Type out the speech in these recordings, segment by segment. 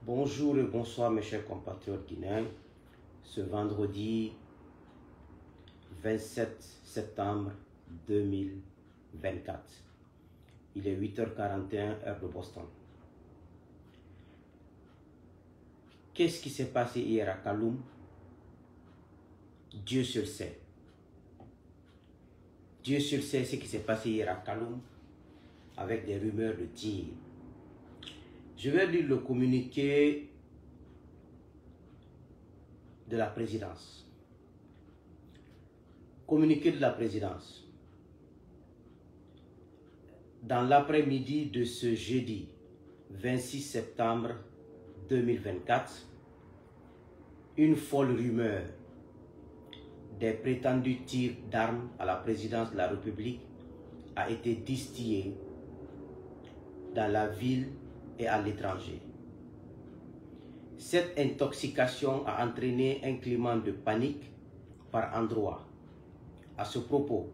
Bonjour et bonsoir mes chers compatriotes guinéens. Ce vendredi 27 septembre 2024. Il est 8h41 heure de Boston. Qu'est-ce qui s'est passé hier à Kaloum? Dieu seul sait. Dieu seul sait ce qui s'est passé hier à Kaloum avec des rumeurs de tir. Je vais lire le communiqué de la présidence. Communiqué de la présidence. Dans l'après-midi de ce jeudi 26 septembre 2024, une folle rumeur des prétendus tirs d'armes à la présidence de la République a été distillée dans la ville et à l'étranger. Cette intoxication a entraîné un climat de panique par endroits. À ce propos,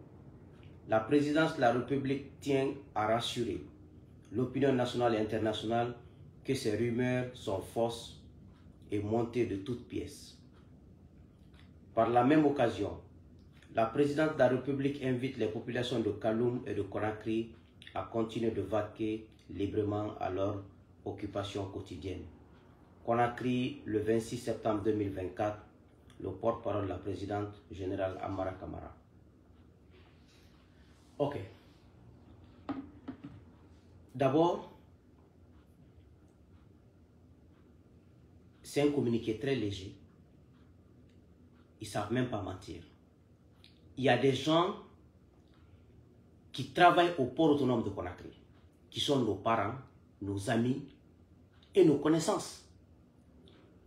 la présidence de la République tient à rassurer l'opinion nationale et internationale que ces rumeurs sont fausses et montées de toutes pièces. Par la même occasion, la présidence de la République invite les populations de Kaloum et de Conakry à continuer de vaquer librement à leur occupation quotidienne. Conakry, le 26 septembre 2024, le porte-parole de la présidente générale Amara Kamara. Ok. D'abord, c'est un communiqué très léger. Ils ne savent même pas mentir. Il y a des gens qui travaillent au port autonome de Conakry, qui sont nos parents, nos amis et nos connaissances.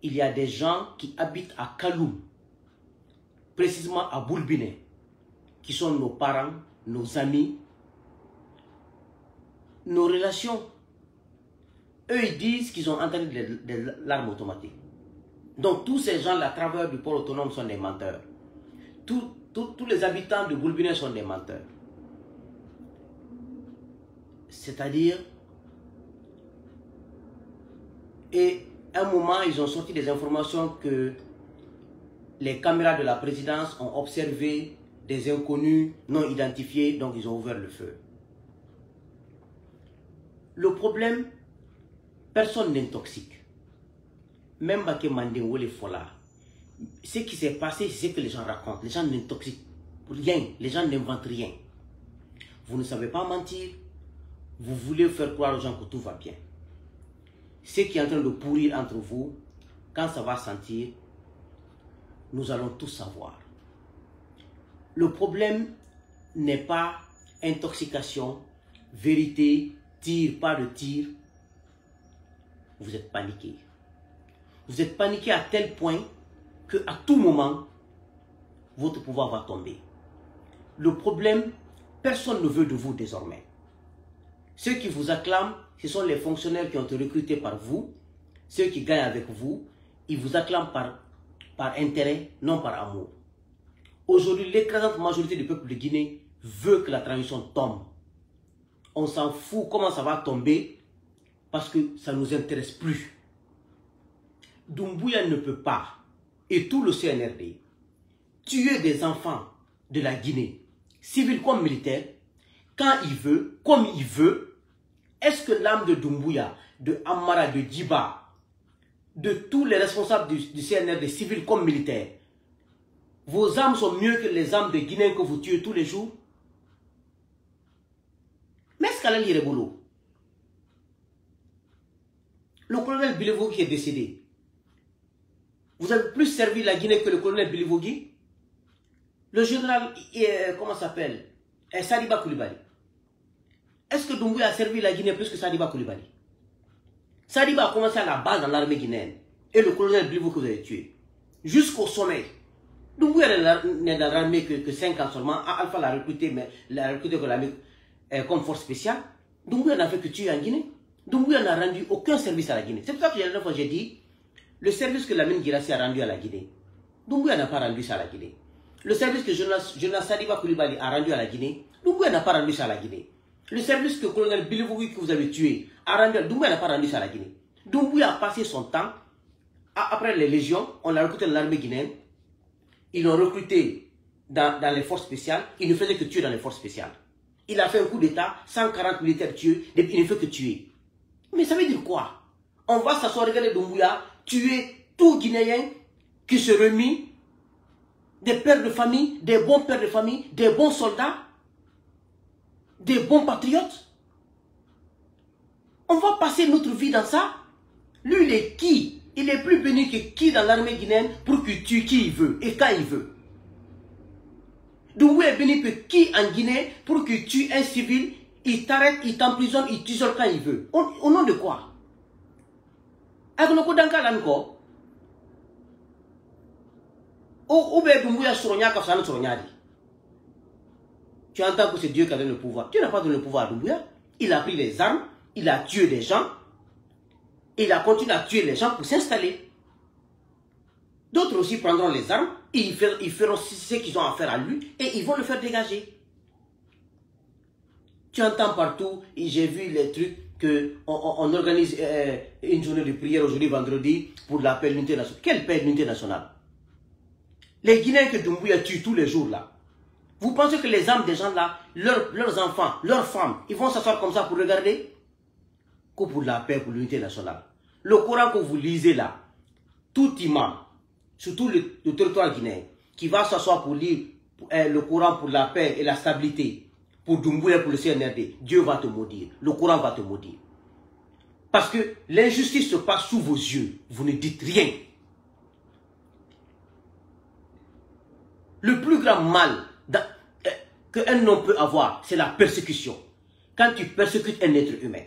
Il y a des gens qui habitent à Kaloum, précisément à Boulbiné, qui sont nos parents, nos amis, nos relations. Eux, ils disent qu'ils ont entendu des armes automatiques. Donc tous ces gens-là, travailleurs du port autonome, sont des menteurs. Tous les habitants de Boulbiné sont des menteurs. C'est-à-dire, et à un moment, ils ont sorti des informations que les caméras de la présidence ont observé des inconnus non identifiés, donc ils ont ouvert le feu. Le problème, personne n'intoxique. Même Baké Mandé ou les Fola, ce qui s'est passé, c'est ce que les gens racontent. Les gens n'intoxiquent rien, les gens n'inventent rien. Vous ne savez pas mentir, vous voulez faire croire aux gens que tout va bien. Ce qui est en train de pourrir entre vous, quand ça va sentir, nous allons tous savoir. Le problème n'est pas intoxication, vérité, tir, pas de tir. Vous êtes paniqué. Vous êtes paniqué à tel point qu'à tout moment, votre pouvoir va tomber. Le problème, personne ne veut de vous désormais. Ceux qui vous acclament, ce sont les fonctionnaires qui ont été recrutés par vous, ceux qui gagnent avec vous, ils vous acclament par intérêt, non par amour. Aujourd'hui, l'écrasante majorité du peuple de Guinée veut que la transition tombe. On s'en fout comment ça va tomber parce que ça ne nous intéresse plus. Doumbouya ne peut pas, et tout le CNRD, tuer des enfants de la Guinée, civils comme militaires, quand il veut, comme il veut. Est-ce que l'âme de Doumbouya, de Amara, de Djiba, de tous les responsables du CNRD, civils comme militaires, vos âmes sont mieux que les âmes de Guinéens que vous tuez tous les jours? Mais est-ce qu'Alain Yerebolo, le colonel Bilevogui qui est décédé, vous avez plus servi la Guinée que le colonel Bilevogui? Le général, comment s'appelle, Sadiba Koulibaly. Est-ce que Doumbouya a servi la Guinée plus que Sadiba Koulibaly? Sadiba a commencé à la base dans l'armée guinéenne. Et le colonel Bilevogui que vous avez tué. Jusqu'au sommet. Doumbouya n'est dans l'armée que 5 ans seulement. Alpha l'a recruté, mais l'a recruté comme force spéciale. Doumbouya n'a fait que tuer en Guinée. Doumbouya n'a rendu aucun service à la Guinée. C'est pour ça que la dernière fois j'ai dit, le service que Lamine Guirassy a rendu à la Guinée, Doumbouya n'a pas rendu ça à la Guinée. Le service que Jonas Sadiba Koulibaly a rendu à la Guinée, Doumbouya n'a pas rendu ça à la Guinée. Le service que le colonel Bilevogui que vous avez tué a rendu, Doumbouya n'a pas rendu ça à la Guinée. Doumbouya a passé son temps, après les légions, on l'a recruté dans l'armée guinéenne, ils l'ont recruté dans les forces spéciales, il ne faisait que tuer dans les forces spéciales. Il a fait un coup d'état, 140 militaires tués, il ne fait que tuer. Mais ça veut dire quoi? On va s'asseoir, regarder Doumbouya, tuer tout Guinéen qui se remit, des pères de famille, des bons pères de famille, des bons soldats, des bons patriotes. On va passer notre vie dans ça. Lui, il est qui? Il est plus béni que qui dans l'armée guinéenne pour qu'il tue qui il veut et quand il veut. Doumbouya est béni que qui en Guinée pour qu'il tue un civil, il t'arrête, il t'emprisonne, il t'isole quand il veut. Au nom de quoi? Tu entends que c'est Dieu qui a donné le pouvoir. Dieu n'a pas donné le pouvoir à Doumbouya. Il a pris les armes, il a tué des gens, il a continué à tuer les gens pour s'installer. D'autres aussi prendront les armes, ils feront ce qu'ils ont à faire à lui et ils vont le faire dégager. Tu entends partout, j'ai vu les trucs qu'on organise une journée de prière aujourd'hui vendredi pour la paix de l'unité nationale. Quelle paix de l'unité nationale? Les Guinéens que Doumbouya tue tous les jours là. Vous pensez que les âmes des gens là, leurs enfants, leurs femmes, ils vont s'asseoir comme ça pour regarder? Que pour la paix, pour l'unité nationale. Le Coran que vous lisez là, tout imam, surtout le territoire guinéen, qui va s'asseoir pour lire le Coran pour la paix et la stabilité, pour Doumbouya, pour le CNRD, Dieu va te maudire, le Coran va te maudire. Parce que l'injustice se passe sous vos yeux, vous ne dites rien. Le plus grand mal qu'un homme peut avoir, c'est la persécution. Quand tu persécutes un être humain,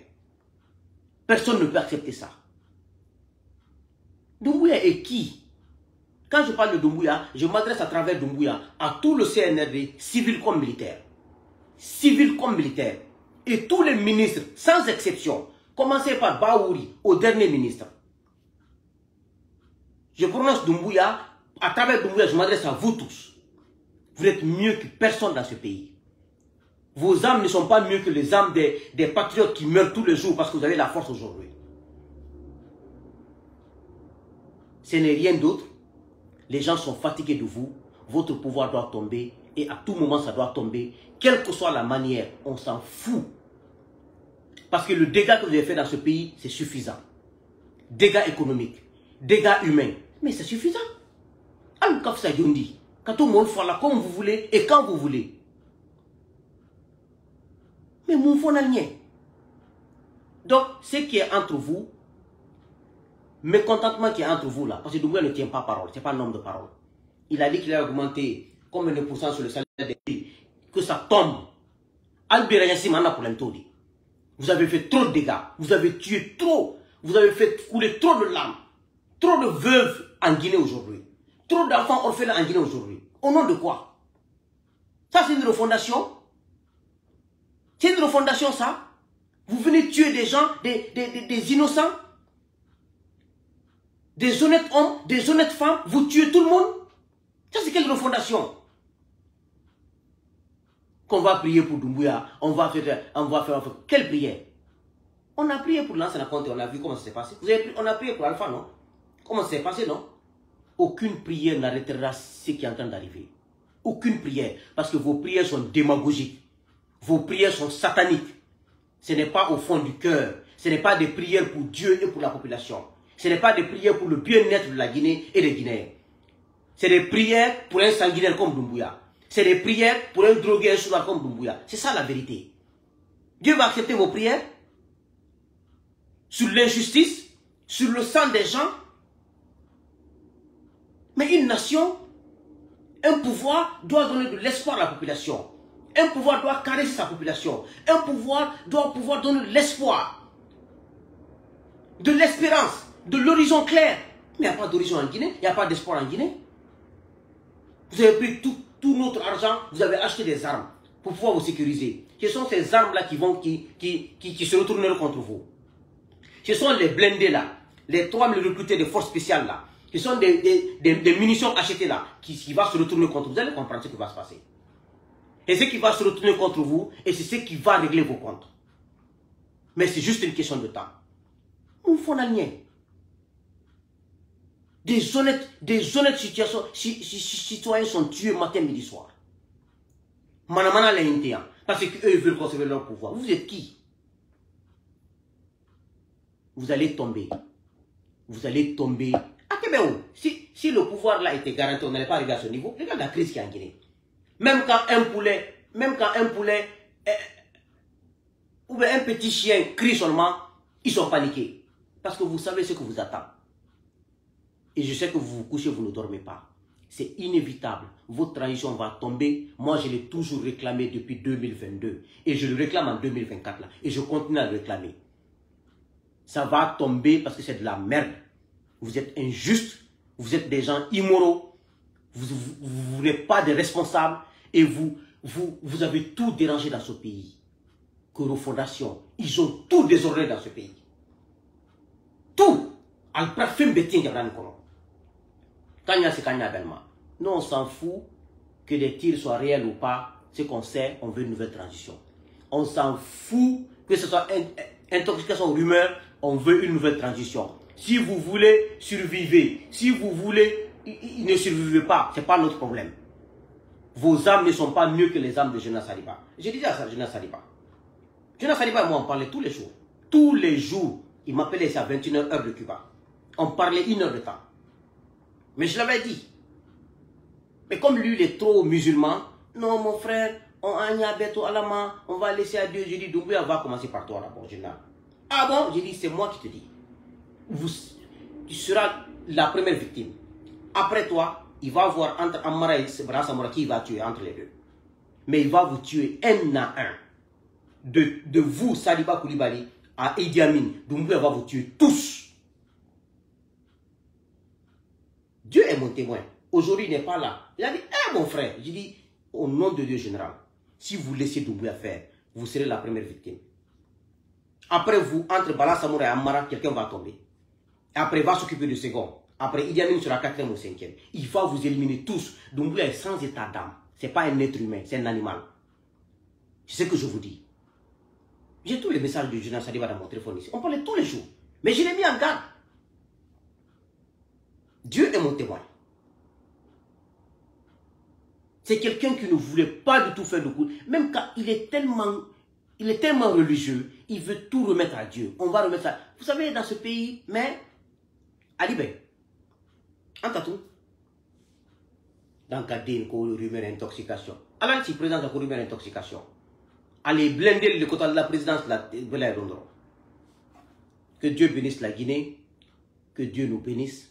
personne ne peut accepter ça. Doumbouya est qui? Quand je parle de Doumbouya, je m'adresse à travers Doumbouya à tout le CNRD, civil comme militaire. Civil comme militaire. Et tous les ministres, sans exception, commencez par Baouri, au dernier ministre. Je prononce Doumbouya, à travers Doumbouya, je m'adresse à vous tous. Vous êtes mieux que personne dans ce pays. Vos âmes ne sont pas mieux que les âmes des patriotes qui meurent tous les jours parce que vous avez la force aujourd'hui. Ce n'est rien d'autre. Les gens sont fatigués de vous. Votre pouvoir doit tomber. Et à tout moment, ça doit tomber. Quelle que soit la manière, on s'en fout. Parce que le dégât que vous avez fait dans ce pays, c'est suffisant. Dégâts économiques, dégâts humains. Mais c'est suffisant. Quand tout le monde fait là comme vous voulez et quand vous voulez. Mais mon fond n'a rien. Donc, ce qui est entre vous, mécontentement qui est entre vous là, parce que Doumbouya ne tient pas parole, ce n'est pas un homme de parole. Il a dit qu'il a augmenté combien de pourcents sur le salaire des pays, que ça tombe. Vous avez fait trop de dégâts, vous avez tué trop, vous avez fait couler trop de larmes, trop de veuves en Guinée aujourd'hui, trop d'enfants orphelins en Guinée aujourd'hui. Au nom de quoi? Ça c'est une refondation? C'est une refondation ça? Vous venez tuer des gens, des innocents, des honnêtes hommes, des honnêtes femmes, vous tuez tout le monde? Ça c'est quelle refondation? Qu'on va prier pour Doumbouya, on va faire quelle prière? On a prié pour l'ancien compte, on a vu comment ça s'est passé. On a prié pour Alpha, non? Comment ça s'est passé, non? Aucune prière n'arrêtera ce qui est en train d'arriver. Aucune prière, parce que vos prières sont démagogiques. Vos prières sont sataniques. Ce n'est pas au fond du cœur. Ce n'est pas des prières pour Dieu et pour la population. Ce n'est pas des prières pour le bien-être de la Guinée et des Guinéens. C'est des prières pour un sanguinaire comme Doumbouya. C'est des prières pour un drogué, un soudard comme Doumbouya. C'est ça la vérité. Dieu va accepter vos prières sur l'injustice, sur le sang des gens. Mais une nation, un pouvoir doit donner de l'espoir à la population. Un pouvoir doit caresser sa population. Un pouvoir doit pouvoir donner de l'espoir, de l'espérance, de l'horizon clair. Mais il n'y a pas d'horizon en Guinée, il n'y a pas d'espoir en Guinée. Vous avez pris tout notre argent, vous avez acheté des armes pour pouvoir vous sécuriser. Ce sont ces armes-là qui se retourneront contre vous. Ce sont les blindés là, les 3000 recrutés des forces spéciales là, ce sont des munitions achetées là, qui va se retourner contre vous. Vous allez comprendre ce qui va se passer. Et ce qui va se retourner contre vous, et c'est ce qui va régler vos comptes. Mais c'est juste une question de temps. On fait rien. Des honnêtes citoyens sont tués matin, midi, soir. Manamana les parce qu'eux veulent conserver leur pouvoir. Vous êtes qui? Vous allez tomber. Vous allez tomber. Ah, si le pouvoir là était garanti, on n'allait pas arriver à ce niveau. Regarde la crise qui est en Guinée. Même quand un poulet, ou bien un petit chien crie seulement, ils sont paniqués. Parce que vous savez ce que vous attend. Et je sais que vous vous couchez, vous ne dormez pas. C'est inévitable. Votre transition va tomber. Moi, je l'ai toujours réclamé depuis 2022. Et je le réclame en 2024 là. Et je continue à le réclamer. Ça va tomber parce que c'est de la merde. Vous êtes injustes. Vous êtes des gens immoraux. Vous n'êtes pas des responsables. Et vous avez tout dérangé dans ce pays. Koro Fondation, ils ont tout désordonné dans ce pays. Tout. Nous, on s'en fout que les tirs soient réels ou pas. Ce qu'on sait, on veut une nouvelle transition. On s'en fout que ce soit intoxication ou rumeur, on veut une nouvelle transition. Si vous voulez, survivez. Si vous voulez, ne survivez pas. Ce n'est pas notre problème. Vos âmes ne sont pas mieux que les âmes de Jonas Saliba. J'ai dit à Jonas Saliba. Jonas Saliba et moi, on parlait tous les jours. Tous les jours, il m'appelait ici à 21h heure de Cuba. On parlait 1 heure de temps. Mais je l'avais dit. Mais comme lui, il est trop musulman, non, mon frère, on va laisser à Dieu. J'ai dit, Doumbouya va commencer par toi d'abord. Ah bon? J'ai dit, c'est moi qui te dis. Tu seras la première victime. Après toi, il va voir entre Amara et Samora qui va tuer entre les deux. Mais il va vous tuer un à un. De vous, Saliba Koulibaly, à Idi Amin, Doumbouya va vous tuer tous. Dieu est mon témoin. Aujourd'hui, il n'est pas là. Il a dit, mon frère, j'ai dit, au nom de Dieu général, si vous laissez Doumbouya faire, vous serez la première victime. Après vous, entre Bala Samoura et Amara, quelqu'un va tomber. Après, il va s'occuper du second. Après, Idi Amin sera 4e ou 5e. Il va vous éliminer tous. Doumbouya est sans état d'âme. Ce n'est pas un être humain, c'est un animal. C'est ce que je vous dis. J'ai tous les messages de Jonas Saliba dans mon téléphone ici. On parlait tous les jours. Mais je l'ai mis en garde. Dieu est mon témoin. C'est quelqu'un qui ne voulait pas du tout faire de coup. Même quand il est tellement religieux, il veut tout remettre à Dieu. On va remettre ça. Vous savez, dans ce pays, mais, Alibé, en tout, dans le cadre d'une rumeur d'intoxication, alors si présente la rumeur d'intoxication, allez blender le côté de la présidence de la Rondron. Que Dieu bénisse la Guinée, que Dieu nous bénisse.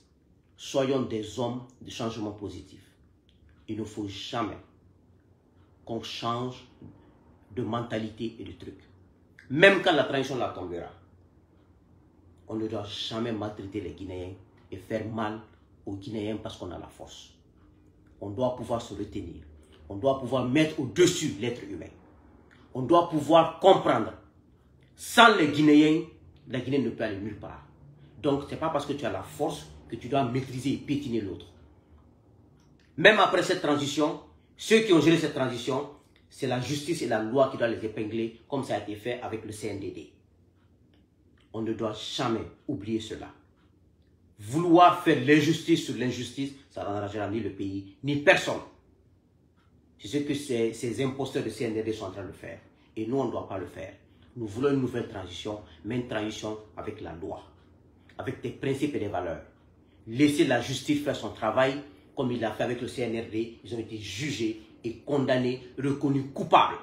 Soyons des hommes de changement positif. Il ne faut jamais qu'on change de mentalité et de trucs. Même quand la transition la tombera, on ne doit jamais maltraiter les Guinéens et faire mal aux Guinéens parce qu'on a la force. On doit pouvoir se retenir. On doit pouvoir mettre au-dessus l'être humain. On doit pouvoir comprendre. Sans les Guinéens, la Guinée ne peut aller nulle part. Donc, ce n'est pas parce que tu as la force que tu dois maîtriser et piétiner l'autre. Même après cette transition, ceux qui ont géré cette transition, c'est la justice et la loi qui doivent les épingler, comme ça a été fait avec le CNDD. On ne doit jamais oublier cela. Vouloir faire l'injustice sur l'injustice, ça n'arrangera ni le pays, ni personne. C'est ce que ces imposteurs de CNDD sont en train de faire. Et nous, on ne doit pas le faire. Nous voulons une nouvelle transition, mais une transition avec la loi, avec des principes et des valeurs. Laisser la justice faire son travail, comme il l'a fait avec le CNRD. Ils ont été jugés et condamnés, reconnus coupables.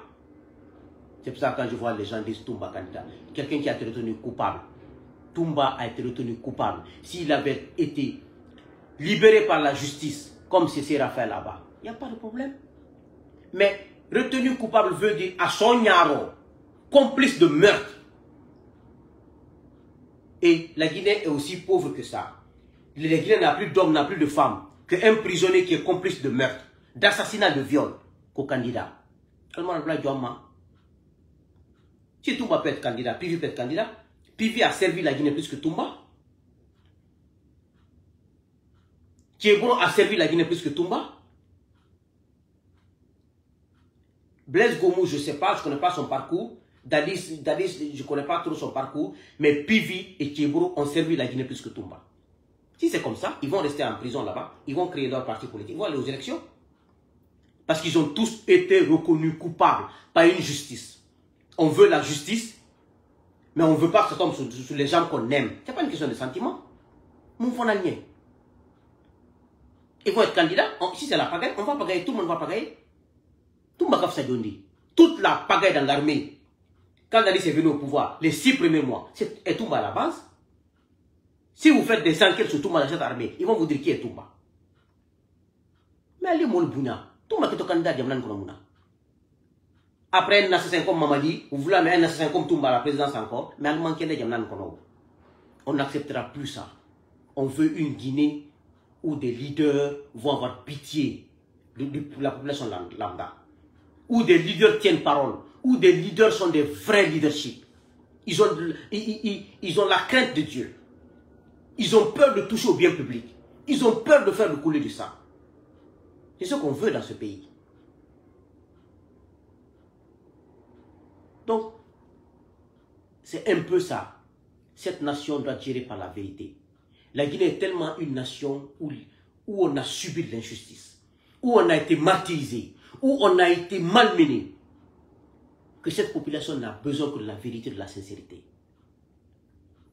C'est pour ça que quand je vois les gens dire Toumba candidat, quelqu'un qui a été retenu coupable, Toumba a été retenu coupable. S'il avait été libéré par la justice, comme c'est Raphaël là-bas, il n'y a pas de problème. Mais retenu coupable veut dire à son nyaro, complice de meurtre. Et la Guinée est aussi pauvre que ça. La Guinée n'a plus d'hommes, n'a plus de femmes, qu'un prisonnier qui est complice de meurtre, d'assassinat, de viol, qu'au candidat. Si Toumba peut être candidat, Pivi peut être candidat, Pivi a servi la Guinée plus que Toumba. Thiebron a servi la Guinée plus que Toumba. Blaise Gomou, je ne sais pas, je ne connais pas son parcours, Dadis, je ne connais pas trop son parcours, mais Pivi et Tchéboro ont servi la Guinée plus que Toumba. Si c'est comme ça, ils vont rester en prison là-bas, ils vont créer leur parti politique, ils vont aller aux élections. Parce qu'ils ont tous été reconnus coupables par une justice. On veut la justice, mais on ne veut pas que ça tombe sur les gens qu'on aime. Ce n'est pas une question de sentiment. Mon fonalien. Ils vont être candidats. Si c'est la pagaille, on va pagailler, tout le monde va pagailler. Tout le monde va toute la pagaille dans l'armée. Quand Dadis est venu au pouvoir, les 6 premiers mois, c'est Toumba à la base. Si vous faites des enquêtes sur Toumba dans cette armée, ils vont vous dire qui est Toumba. Mais allez, mon bouna. Toumba qui est candidat Diamnan Konomuna. Après un assassin comme Mamadi, vous voulez mettre un assassin comme Toumba à la présidence encore, mais allemand qui est Diamnan Konomuna. On n'acceptera plus ça. On veut une Guinée où des leaders vont avoir pitié de la population lambda. Où des leaders tiennent parole. Où des leaders sont des vrais leaderships. Ils ont la crainte de Dieu. Ils ont peur de toucher au bien public. Ils ont peur de faire couler du sang. C'est ce qu'on veut dans ce pays. Donc, c'est un peu ça. Cette nation doit être gérée par la vérité. La Guinée est tellement une nation où on a subi de l'injustice, où on a été martyrisé, où on a été malmené, que cette population n'a besoin que de la vérité et de la sincérité.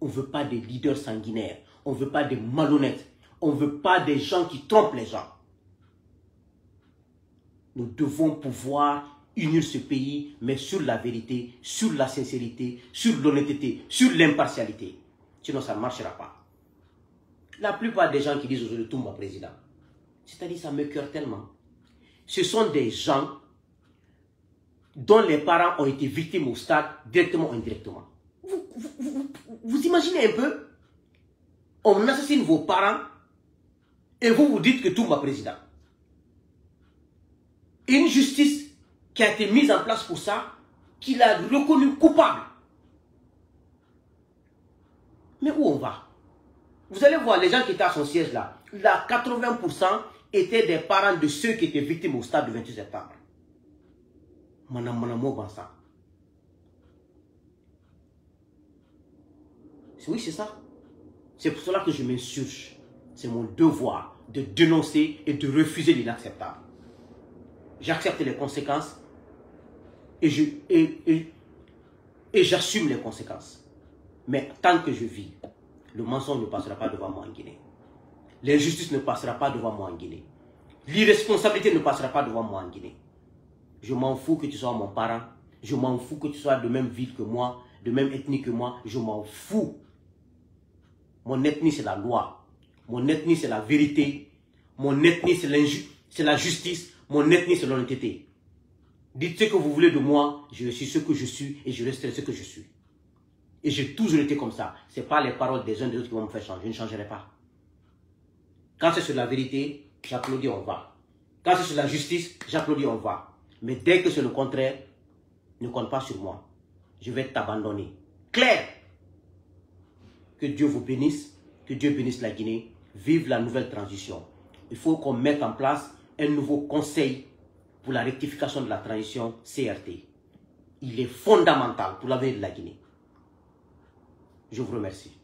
On ne veut pas des leaders sanguinaires, on ne veut pas des malhonnêtes, on ne veut pas des gens qui trompent les gens. Nous devons pouvoir unir ce pays, mais sur la vérité, sur la sincérité, sur l'honnêteté, sur l'impartialité. Sinon, ça ne marchera pas. La plupart des gens qui disent aujourd'hui Toumba président, c'est-à-dire ça me cœur tellement. Ce sont des gens dont les parents ont été victimes au stade, directement ou indirectement. Vous imaginez un peu? On assassine vos parents et vous vous dites que Toumba président. Une justice qui a été mise en place pour ça, qui l'a reconnu coupable. Mais où on va? Vous allez voir les gens qui étaient à son siège là. Là, 80% étaient des parents de ceux qui étaient victimes au stade du 28 septembre. Oui, c'est ça. C'est pour cela que je m'insurge. C'est mon devoir de dénoncer et de refuser l'inacceptable. J'accepte les conséquences et j'assume les conséquences. Mais tant que je vis, le mensonge ne passera pas devant moi en Guinée. L'injustice ne passera pas devant moi en Guinée. L'irresponsabilité ne passera pas devant moi en Guinée. Je m'en fous que tu sois mon parent. Je m'en fous que tu sois de même ville que moi, de même ethnie que moi. Je m'en fous. Mon ethnie, c'est la loi. Mon ethnie, c'est la vérité. Mon ethnie, c'est la justice. Mon ethnie, c'est l'honnêteté. Dites ce que vous voulez de moi. Je suis ce que je suis et je resterai ce que je suis. Et j'ai toujours été comme ça. Ce n'est pas les paroles des uns et des autres qui vont me faire changer. Je ne changerai pas. Quand c'est sur la vérité, j'applaudis, on va. Quand c'est sur la justice, j'applaudis, on va. Mais dès que c'est le contraire, ne compte pas sur moi. Je vais t'abandonner. Clair. Que Dieu vous bénisse. Que Dieu bénisse la Guinée. Vive la nouvelle transition. Il faut qu'on mette en place un nouveau conseil pour la rectification de la transition CRT. Il est fondamental pour l'avenir de la Guinée. Je vous remercie.